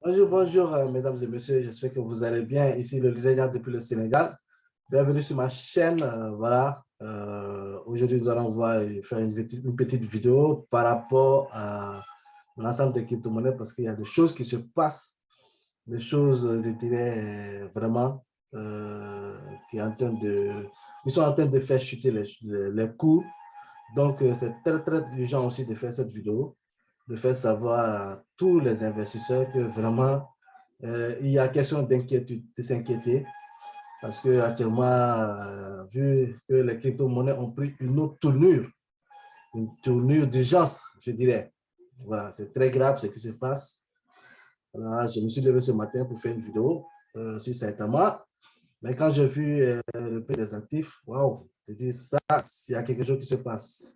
Bonjour, bonjour, mesdames et messieurs. J'espère que vous allez bien. Ici, le leader depuis le Sénégal. Bienvenue sur ma chaîne. Voilà. Aujourd'hui, nous allons faire une petite vidéo par rapport à l'ensemble des crypto-monnaies parce qu'il y a des choses qui se passent, des choses, je dirais, vraiment, qui, qui sont en train de faire chuter les cours. Donc, c'est très, très urgent aussi de faire cette vidéo, de faire savoir à tous les investisseurs que vraiment, il y a question d'inquiétude, de s'inquiéter, parce que actuellement, vu que les crypto-monnaies ont pris une tournure d'urgence, je dirais. Voilà, c'est très grave ce qui se passe. Voilà, je me suis levé ce matin pour faire une vidéo sur Saitama, mais quand j'ai vu le prix des actifs, waouh, je dis ça, il y a quelque chose qui se passe.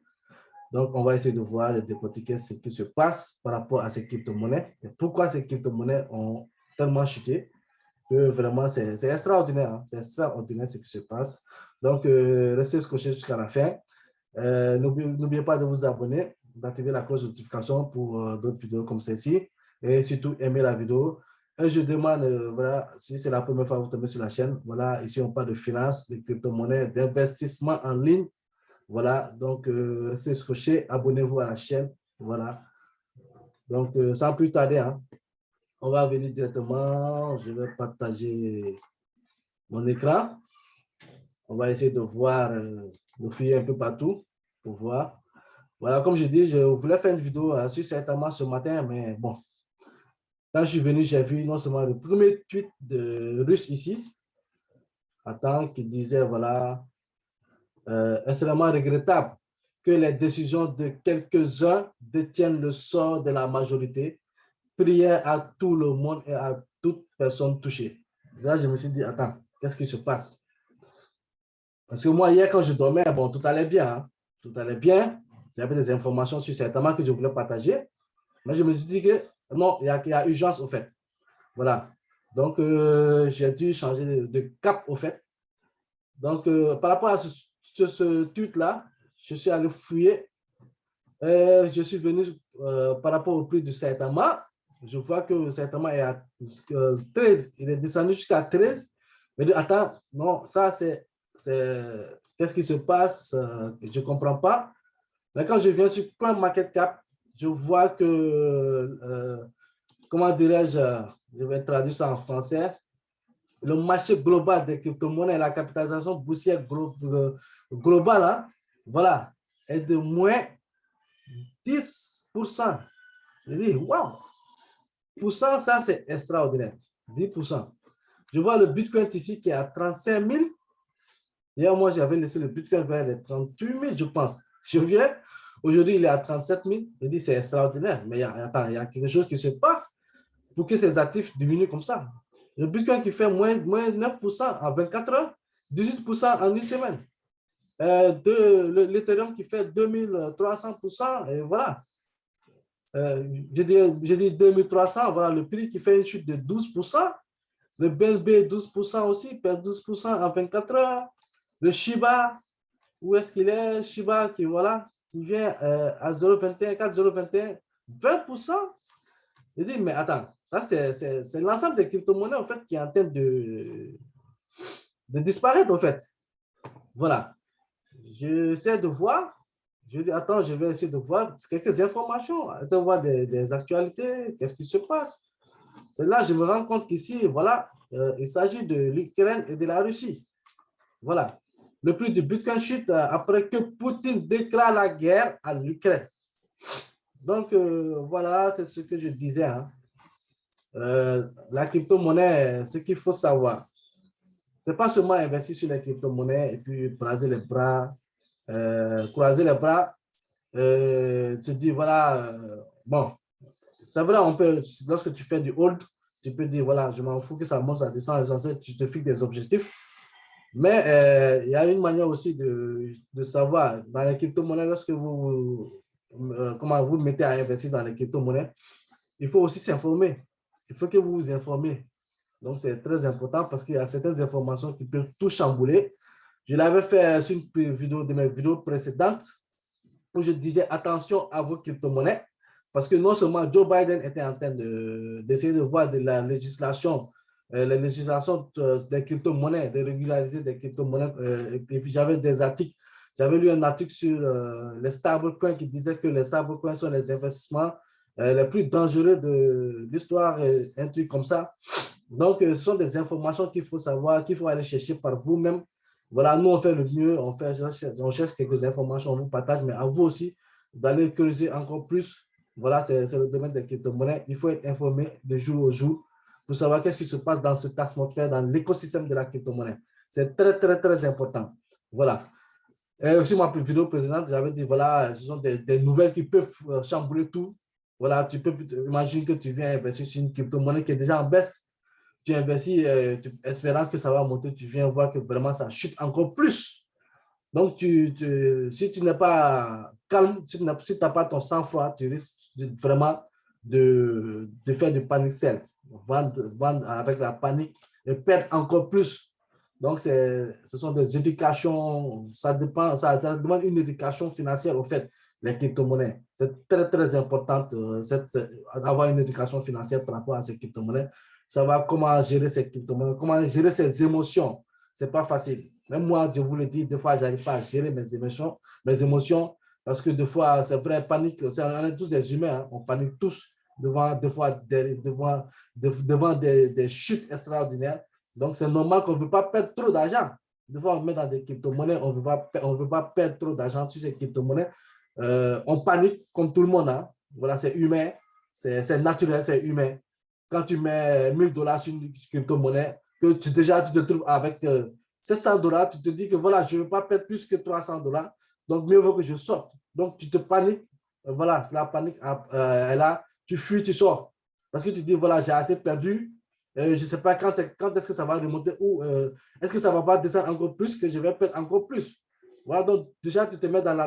Donc, on va essayer de voir, de décortiquer ce qui se passe par rapport à ces crypto-monnaies et pourquoi ces crypto-monnaies ont tellement chuté que vraiment, c'est extraordinaire. Hein? C'est extraordinaire ce qui se passe. Donc, restez scotché jusqu'à la fin. N'oubliez pas de vous abonner, d'activer la cloche de notification pour d'autres vidéos comme celle-ci et surtout aimer la vidéo. Et je demande, voilà, si c'est la première fois que vous tombez sur la chaîne, voilà, ici on parle de finance, de crypto-monnaies, d'investissement en ligne. Voilà, donc restez scotché, abonnez-vous à la chaîne. Voilà, donc sans plus tarder, hein, on va venir directement. Je vais partager mon écran. On va essayer de voir, de fouiller un peu partout pour voir. Voilà, comme je dis, je voulais faire une vidéo sur Saitama ce matin, mais bon, quand je suis venu, j'ai vu non seulement le premier tweet de Russe ici, attends, qui disait, voilà, extrêmement regrettable que les décisions de quelques-uns détiennent le sort de la majorité. Prière à tout le monde et à toute personne touchée. Là, je me suis dit, attends, qu'est-ce qui se passe? Parce que moi, hier, quand je dormais, bon, tout allait bien. Hein? Tout allait bien. J'avais des informations sur certainement que je voulais partager. Mais je me suis dit que non, il y a urgence au fait. Voilà. Donc, j'ai dû changer de cap au fait. Donc, par rapport à ce tweet-là, je suis allé fouiller. Je suis venu par rapport au prix du Saitama. Je vois que le Saitama est à 13. Il est descendu jusqu'à 13. Mais attends, non, ça c'est... Qu'est-ce qui se passe? Je ne comprends pas. Mais quand je viens sur CoinMarketCap, je vois que, comment dirais-je, je vais traduire ça en français, le marché global des crypto-monnaies, la capitalisation boursière globale, hein, voilà, est de moins 10%. Je dis, waouh, pour ça, c'est extraordinaire. 10%. Je vois le Bitcoin ici qui est à 35 000. Hier, moi, j'avais laissé le Bitcoin vers les 38 000, je pense. Je viens, aujourd'hui, il est à 37 000. Je dis, c'est extraordinaire. Mais attends, il y a quelque chose qui se passe pour que ces actifs diminuent comme ça. Le Bitcoin qui fait moins 9% en 24 heures, 18% en une semaine. L'Ethereum qui fait 2300%, et voilà. J'ai dit 2300, voilà le prix qui fait une chute de 12%. Le BNB, 12% aussi, perd 12% en 24 heures. Le Shiba, où est-ce qu'il est? Shiba qui, voilà, qui vient à 0,21, 4,021, 20%. Je dis, mais attends, ça c'est l'ensemble des crypto-monnaies en fait qui est en train de disparaître en fait. Voilà. J'essaie de voir. Je dis, attends, je vais essayer de voir quelques informations, de voir des actualités, qu'est-ce qui se passe. C'est là que je me rends compte qu'ici, voilà, il s'agit de l'Ukraine et de la Russie. Voilà. Le prix du Bitcoin chute après que Poutine déclare la guerre à l'Ukraine. Donc, voilà, c'est ce que je disais. Hein. La crypto-monnaie, ce qu'il faut savoir, ce n'est pas seulement investir sur les crypto-monnaies et puis croiser les bras, se dire, voilà, bon, c'est vrai, on peut, lorsque tu fais du hold, tu peux dire, voilà, je m'en fous que ça monte, ça descend, tu te fixes des objectifs. Mais il y a une manière aussi de savoir, dans les crypto-monnaies, lorsque comment vous mettez à investir dans les crypto-monnaies, il faut aussi s'informer. Il faut que vous vous informez. Donc, c'est très important parce qu'il y a certaines informations qui peuvent tout chambouler. Je l'avais fait sur une vidéo de mes vidéos précédentes où je disais attention à vos crypto-monnaies Parce que non seulement Joe Biden était en train d'essayer de voir de la législation des crypto-monnaies, de régulariser des crypto-monnaies. Et puis j'avais des articles. J'avais lu un article sur les stablecoins qui disait que les stablecoins sont les investissements les plus dangereux de l'histoire, un truc comme ça. Donc, ce sont des informations qu'il faut savoir, qu'il faut aller chercher par vous-même. Voilà, nous, on fait le mieux, on cherche quelques informations, on vous partage, mais à vous aussi d'aller creuser encore plus. Voilà, c'est le domaine des crypto-monnaies. Il faut être informé de jour au jour pour savoir qu'est-ce qui se passe dans cette atmosphère, dans l'écosystème de la crypto-monnaie. C'est très, très, très important. Voilà. Et sur ma vidéo précédente, j'avais dit, voilà, ce sont des nouvelles qui peuvent chambouler tout. Voilà, tu peux imaginer que tu viens investir sur une crypto-monnaie qui est déjà en baisse. Tu investis espérant que ça va monter, tu viens voir que vraiment ça chute encore plus. Donc, si tu n'es pas calme, si tu n'as pas ton sang-froid, tu risques vraiment de faire du panic sell, vendre avec la panique et perdre encore plus. Donc, ce sont des éducations, ça demande une éducation financière au fait, les crypto-monnaies. C'est très, très important d'avoir une éducation financière par rapport à ces crypto-monnaies. Savoir comment gérer ces crypto-monnaies, comment gérer ses émotions. Ce n'est pas facile. Même moi, je vous le dis, des fois, je n'arrive pas à gérer mes émotions parce que des fois, c'est vrai, panique, on est tous des humains, hein, on panique tous devant des chutes extraordinaires. Donc, c'est normal qu'on ne veut pas perdre trop d'argent. Des fois, on met dans des crypto-monnaies, on ne veut pas perdre trop d'argent sur ces crypto-monnaies. On panique comme tout le monde. Hein. Voilà, c'est humain, c'est naturel, c'est humain. Quand tu mets $1000 sur une crypto-monnaie, que tu te trouves avec $700, tu te dis que voilà, je ne veux pas perdre plus que $300. Donc, mieux vaut que je sorte. Donc, tu te paniques. Voilà, c'est la panique. Et là, tu fuis, tu sors. Parce que tu dis, voilà, j'ai assez perdu. Je ne sais pas quand est-ce que ça va remonter ou est-ce que ça ne va pas descendre encore plus, que je vais perdre encore plus. Voilà, donc déjà, tu te mets dans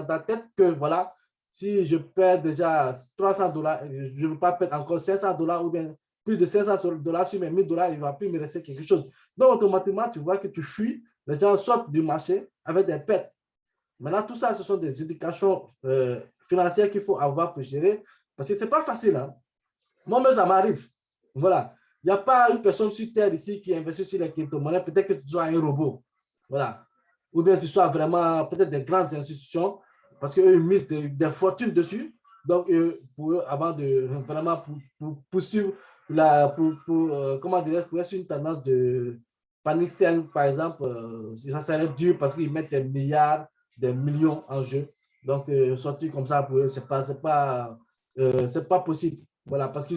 ta tête que voilà, si je perds déjà $300, je ne veux pas perdre encore $500 ou bien plus de $500 sur mes $1000, il ne va plus me rester quelque chose. Donc, automatiquement, tu vois que tu fuis, les gens sortent du marché avec des pertes. Maintenant, tout ça, ce sont des éducations financières qu'il faut avoir pour gérer parce que ce n'est pas facile. Hein. Moi-même, ça m'arrive. Voilà. Il n'y a pas une personne sur Terre ici qui investit sur les crypto-monnaies. Peut-être que tu sois un robot. Voilà. Ou bien tu sois vraiment peut-être des grandes institutions parce qu'eux misent des fortunes dessus. Donc, pour eux, avant de vraiment poursuivre comment dire, pour être sur une tendance de panic sell, par exemple, ça serait dur parce qu'ils mettent des milliards, des millions en jeu. Donc, sortir comme ça pour eux, c'est pas possible. Voilà, parce que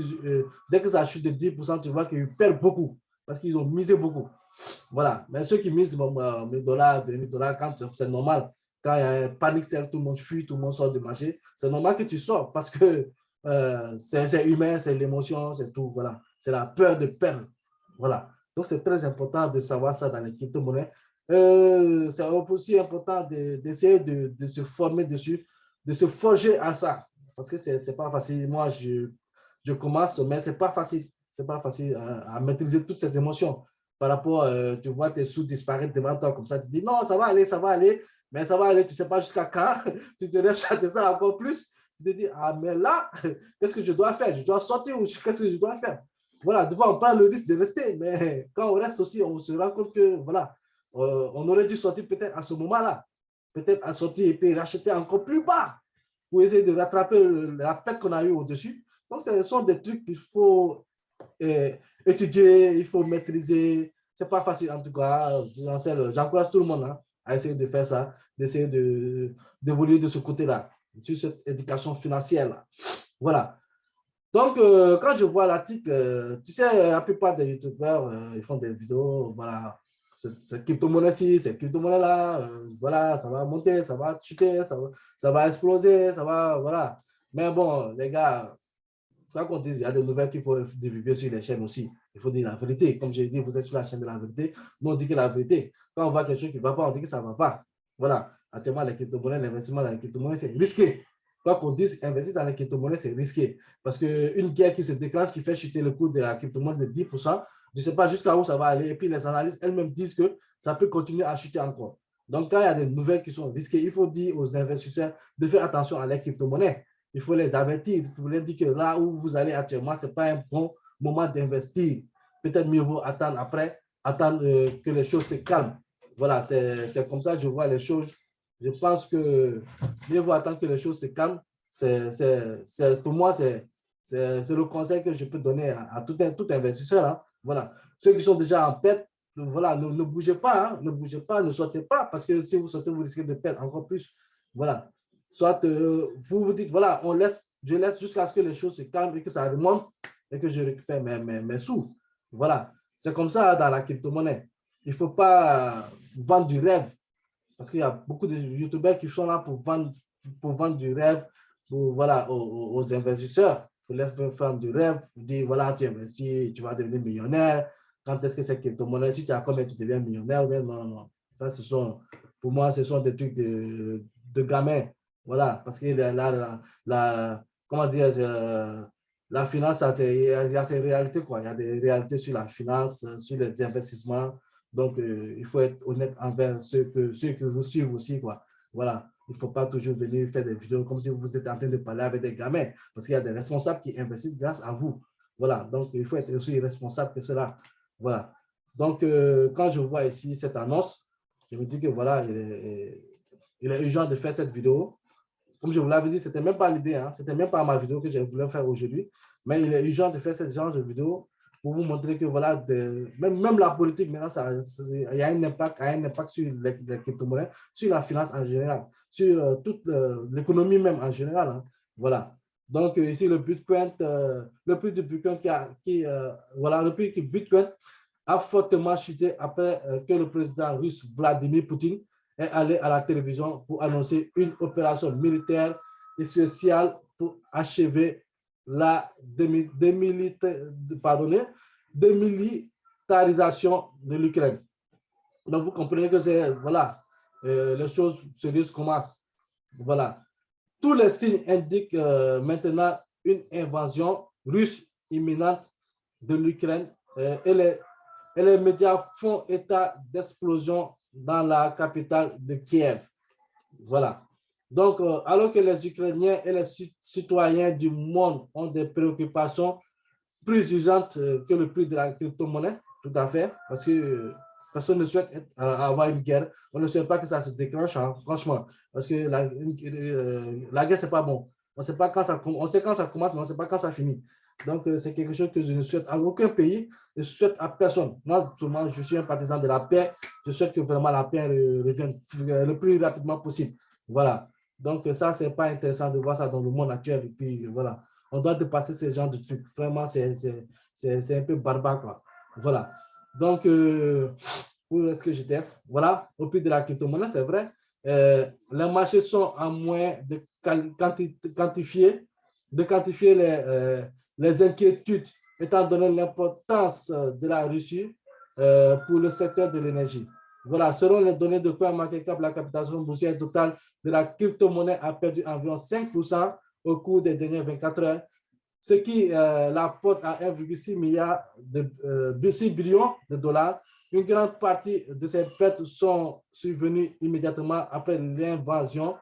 dès que ça chute de 10%, tu vois qu'ils perdent beaucoup parce qu'ils ont misé beaucoup. Voilà, mais ceux qui misent $1000, $2000, quand c'est normal, quand il y a un panic sell, tout le monde fuit, tout le monde sort du marché, c'est normal que tu sors parce que c'est humain, c'est l'émotion, c'est tout. Voilà, c'est la peur de perdre. Voilà, donc c'est très important de savoir ça dans les crypto-monnaies. C'est aussi important d'essayer de se former dessus, de se forger à ça parce que c'est pas facile. Moi, je commence, mais c'est pas facile. C'est pas facile à maîtriser toutes ces émotions par rapport, tu vois tes sous disparaître devant toi comme ça, tu dis non, ça va aller, mais ça va aller, tu ne sais pas jusqu'à quand, tu te rêves de ça encore plus, tu te dis, ah mais là, qu'est-ce que je dois faire? Je dois sortir ou qu'est-ce que je dois faire? Voilà, des fois on prend le risque de rester, mais quand on reste aussi, on se rend compte que voilà, on aurait dû sortir peut-être à ce moment-là, peut-être à sortir et puis racheter encore plus bas pour essayer de rattraper la perte qu'on a eue au-dessus. Donc, ce sont des trucs qu'il faut étudier, il faut maîtriser. Ce n'est pas facile en tout cas. J'encourage tout le monde hein, à essayer de faire ça, d'essayer d'évoluer de ce côté-là, sur cette éducation financière-là. Voilà. Donc, quand je vois l'article, tu sais, la plupart des youtubeurs, ils font des vidéos, voilà, cette crypto-monnaie-ci, cette crypto-monnaie-là, voilà, ça va monter, ça va chuter, ça va exploser, ça va, voilà. Mais bon, les gars, quand on dit qu'il y a des nouvelles qu'il faut divulguer sur les chaînes aussi, il faut dire la vérité. Comme je l'ai dit, vous êtes sur la chaîne de la vérité. Nous, on dit que la vérité. Quand on voit quelque chose qui ne va pas, on dit que ça ne va pas. Voilà. Actuellement, les crypto-monnaies, l'investissement dans les crypto-monnaies, c'est risqué. Quoi qu'on dise, investir dans les crypto-monnaies, c'est risqué. Parce qu'une guerre qui se déclenche, qui fait chuter le cours de la crypto-monnaie de 10%, je ne sais pas jusqu'à où ça va aller. Et puis, les analystes elles-mêmes disent que ça peut continuer à chuter encore. Donc, quand il y a des nouvelles qui sont risquées, il faut dire aux investisseurs de faire attention à les crypto-monnaies. il faut les avertir, il faut leur dire que là où vous allez actuellement, ce n'est pas un bon moment d'investir. Peut-être mieux vaut attendre après, attendre que les choses se calment. Voilà, c'est comme ça que je vois les choses. Je pense que mieux vaut attendre que les choses se calment. Pour moi, c'est le conseil que je peux donner à tout investisseur. Hein. Voilà. Ceux qui sont déjà en perte, voilà, ne bougez pas, hein, ne bougez pas, ne sortez pas, parce que si vous sortez, vous risquez de perdre encore plus. Voilà. Soit vous vous dites, voilà, je laisse jusqu'à ce que les choses se calment et que ça remonte et que je récupère mes sous. Voilà. C'est comme ça dans la crypto-monnaie. Il ne faut pas vendre du rêve, parce qu'il y a beaucoup de youtubeurs qui sont là pour vendre du rêve voilà, aux investisseurs. Pour les faire vendre du rêve, pour dire, voilà, tu investis, tu vas devenir millionnaire. Quand est-ce que c'est crypto-monnaie? Si tu as combien, tu deviens millionnaire? Non, non, non. Ça, pour moi, ce sont des trucs de gamins. Voilà, parce que comment dire, la finance, il y a ces réalités, quoi. Il y a des réalités sur la finance, sur les investissements. Donc, il faut être honnête envers ceux que vous suivez aussi, quoi. Voilà. Il ne faut pas toujours venir faire des vidéos comme si vous êtes en train de parler avec des gamins, parce qu'il y a des responsables qui investissent grâce à vous. Voilà. Donc, il faut être aussi responsable que cela. Voilà. Donc, quand je vois ici cette annonce, je me dis que voilà, il est urgent de faire cette vidéo. Comme je vous l'avais dit, ce n'était même pas l'idée, hein, ce n'était même pas ma vidéo que je voulais faire aujourd'hui, mais il est urgent de faire ce genre de vidéo pour vous montrer que voilà, même la politique, maintenant, il y a un impact sur les crypto-monnaies, sur la finance en général, sur toute l'économie même en général. Hein, voilà. Donc, ici, le Bitcoin, le prix du Bitcoin voilà, le prix du Bitcoin a fortement chuté après que le président russe Vladimir Poutine est allé à la télévision pour annoncer une opération militaire spéciale pour achever la démilitarisation de l'Ukraine. Donc, vous comprenez que c'est, voilà, les choses sérieuses commencent. Voilà. Tous les signes indiquent maintenant une invasion russe imminente de l'Ukraine et les médias font état d'explosion dans la capitale de Kiev. Voilà. Donc, alors que les Ukrainiens et les citoyens du monde ont des préoccupations plus urgentes que le prix de la crypto-monnaie, tout à fait, parce que personne ne souhaite avoir une guerre. On ne souhaite pas que ça se déclenche, hein, franchement, parce que la guerre, c'est pas bon. On sait pas quand ça, on sait quand ça commence, mais on ne sait pas quand ça finit. Donc, c'est quelque chose que je ne souhaite à aucun pays, je souhaite à personne. Moi, seulement, je suis un partisan de la paix. Je souhaite que vraiment la paix revienne le plus rapidement possible. Voilà. Donc, ça, c'est pas intéressant de voir ça dans le monde actuel. Et puis, voilà. On doit dépasser ce genre de trucs. Vraiment, c'est un peu barbare, quoi. Voilà. Donc, où est-ce que j'étais? Voilà. Au prix de la crypto-monnaie, c'est vrai. Les marchés sont en moins de quantifier les inquiétudes, étant donné l'importance de la Russie pour le secteur de l'énergie. Voilà, selon les données de CoinMarketCap, la capitalisation boursière totale de la crypto-monnaie a perdu environ 5% au cours des dernières 24 heures, ce qui la porte à 1,6 milliard de 6 billions de dollars. Une grande partie de ces pertes sont survenues immédiatement après l'invasion.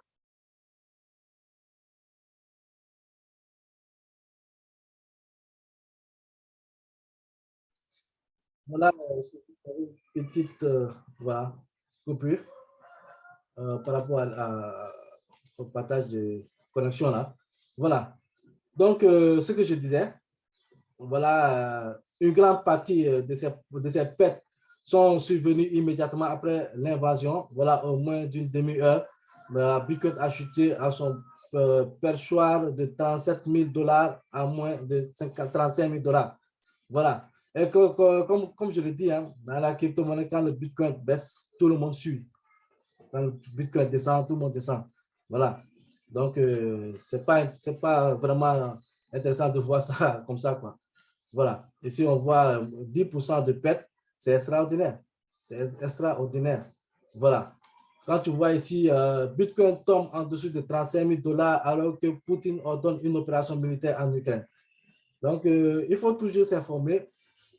Voilà, une petite voilà, coupure par rapport au partage de connexion là. Voilà. Donc, ce que je disais, voilà, une grande partie de ces pertes sont survenues immédiatement après l'invasion. Voilà, au moins d'une demi-heure, la Bitcoin a chuté à son perchoir de 37 000 dollars à moins de 35 000 dollars. Voilà. Et comme je le dis, hein, dans la crypto-monnaie, quand le Bitcoin baisse, tout le monde suit. Quand le Bitcoin descend, tout le monde descend. Voilà. Donc, ce n'est pas vraiment intéressant de voir ça comme ça, quoi. Voilà. Et si on voit 10% de perte, c'est extraordinaire. C'est extraordinaire. Voilà. Quand tu vois ici, Bitcoin tombe en dessous de 35 000 dollars alors que Poutine ordonne une opération militaire en Ukraine. Donc, il faut toujours s'informer.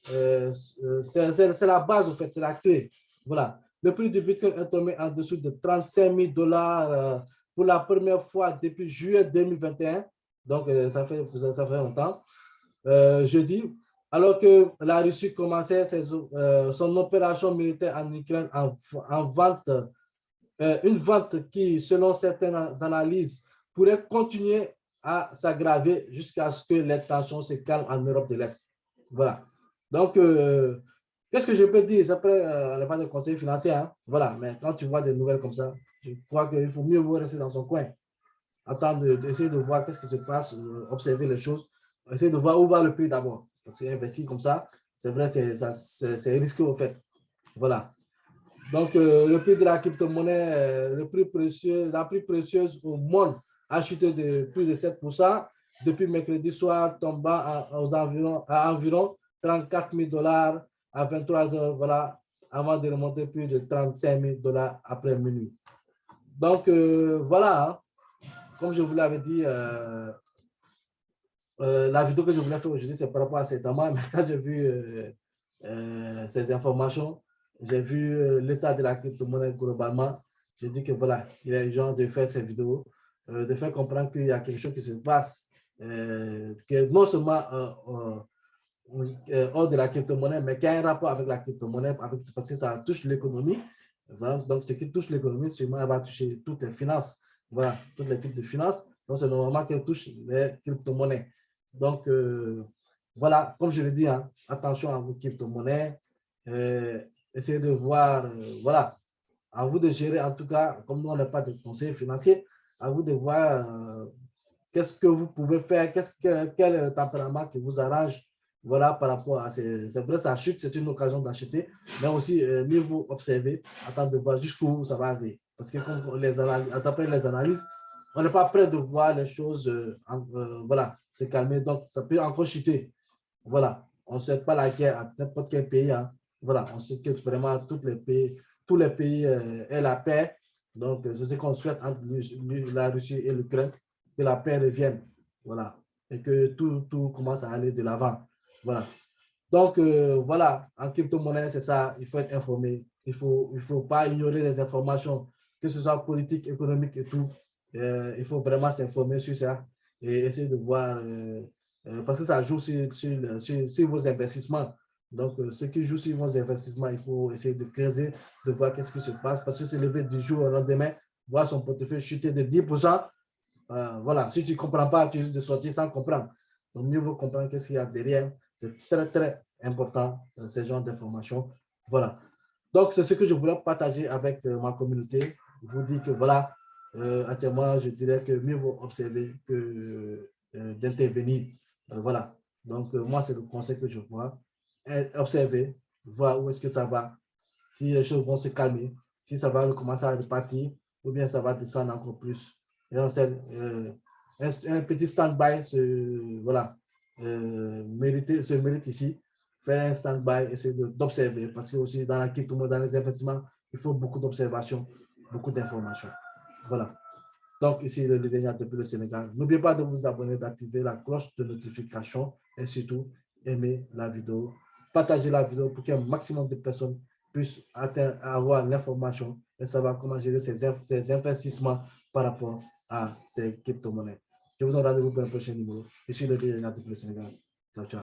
C'est la base, en fait, c'est la clé. Voilà. Le prix du Bitcoin est tombé en dessous de 35 000 dollars pour la première fois depuis juillet 2021. Donc, ça fait longtemps. Jeudi, alors que la Russie commençait son opération militaire en Ukraine en vente, une vente qui, selon certaines analyses, pourrait continuer à s'aggraver jusqu'à ce que les tensions se calment en Europe de l'Est. Voilà. Donc, qu'est-ce que je peux dire? Après, on n'a pas de conseil financier, hein? Voilà. Mais quand tu vois des nouvelles comme ça, je crois qu'il faut mieux rester dans son coin, attendre d'essayer de voir qu'est-ce qui se passe, observer les choses, essayer de voir où va le pays d'abord. Parce qu'investir comme ça, c'est vrai, c'est risqué au fait. Voilà. Donc, le prix de la crypto-monnaie, la plus précieuse au monde, a chuté de plus de 7% depuis mercredi soir, tombant à environ 34 000 $ à 23 heures, voilà, avant de remonter plus de 35 000 $ après minuit. Donc, voilà, hein. Comme je vous l'avais dit, la vidéo que je voulais faire aujourd'hui, c'est par rapport à cet amant. Mais quand j'ai vu ces informations, j'ai vu l'état de la crypto-monnaie globalement. J'ai dit que voilà, il est urgent de faire ces vidéos, de faire comprendre qu'il y a quelque chose qui se passe, que non seulement hors de la crypto-monnaie, mais qui a un rapport avec la crypto-monnaie, parce que ça touche l'économie. Voilà. Donc, ce qui touche l'économie, sûrement, elle va toucher toutes les finances. Voilà, tous les types de finances. Donc, c'est normalement qu'elle touche les crypto-monnaies. Donc, voilà, comme je l'ai dit, hein, attention à vos crypto-monnaies. Essayez de voir, voilà, à vous de gérer, en tout cas, comme nous, on n'a pas de conseil financier, à vous de voir qu'est-ce que vous pouvez faire, quel est le tempérament qui vous arrange, voilà, par rapport à ces... C'est vrai, ça chute, c'est une occasion d'acheter, mais aussi, mieux vous observer, attendre de voir jusqu'où ça va aller. Parce que comme d'après les analyses, on n'est pas prêt de voir les choses, voilà, se calmer, donc ça peut encore chuter. Voilà, on ne souhaite pas la guerre à n'importe quel pays, hein. Voilà, on souhaite que vraiment tous les pays aient la paix. Donc, c'est ce qu'on souhaite entre la Russie et l'Ukraine, que la paix revienne. Voilà, et que tout commence à aller de l'avant. Voilà. Donc, voilà, en crypto-monnaie, c'est ça, il faut être informé. Il faut pas ignorer les informations, que ce soit politique, économique et tout. Il faut vraiment s'informer sur ça et essayer de voir, parce que ça joue sur vos investissements. Donc, ceux qui jouent sur vos investissements, il faut essayer de creuser, de voir qu'est-ce qui se passe, parce que se lever du jour au lendemain, voir son portefeuille chuter de 10%, voilà, si tu ne comprends pas, tu risques de sortir sans comprendre. Donc, mieux vaut comprendre qu'est-ce qu'il y a derrière. C'est très, très important, ce genre d'informations. Voilà. Donc, c'est ce que je voulais partager avec ma communauté. Je vous dis que voilà, actuellement, je dirais que mieux vaut observer que d'intervenir. Voilà. Donc, moi, c'est le conseil que je vois. Observer, voir où est-ce que ça va, si les choses vont se calmer, si ça va commencer à repartir, ou bien ça va descendre encore plus. Et donc, un petit stand-by voilà, se mérite ici. Faire un stand-by, essayer d'observer, parce que aussi dans la crypto-monnaie, dans les investissements, il faut beaucoup d'observation, beaucoup d'informations. Voilà. Donc, ici, le leader depuis le Sénégal. N'oubliez pas de vous abonner, d'activer la cloche de notification et surtout, aimer la vidéo. Partagez la vidéo pour qu'un maximum de personnes puissent avoir l'information et savoir comment gérer ces investissements par rapport à ces crypto-monnaies. Je vous donne rendez-vous pour un prochain numéro. Je suis le leader depuis le Sénégal. Ciao, ciao.